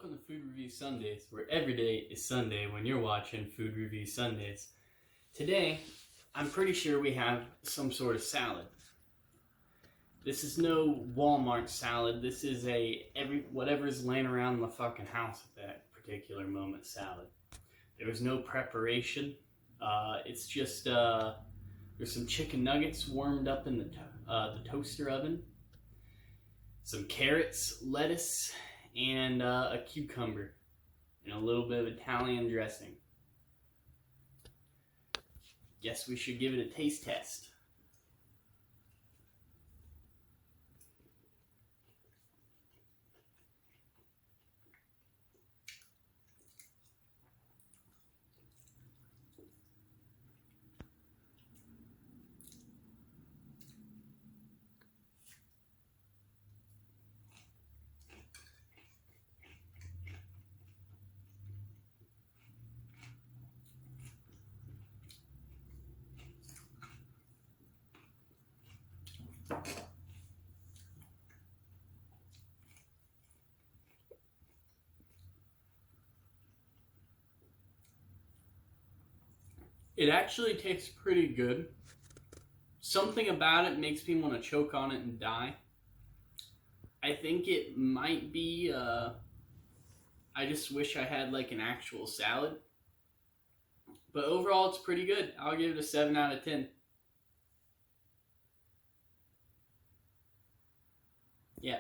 welcome to Food Review Sundays, where every day is Sunday when you're watching Food Review Sundays. Today, I'm pretty sure we have some sort of salad. This is no Walmart salad. This is whatever's laying around the fucking house at that particular moment salad. There was no preparation. It's just there's some chicken nuggets warmed up in the toaster oven, some carrots, lettuce, and a cucumber, and a little bit of Italian dressing. Guess we should give it a taste test. It actually tastes pretty good. Something about it makes me want to choke on it and die. I think it might be, I just wish I had like an actual salad. But overall, it's pretty good. I'll give it a 7 out of 10. Yeah.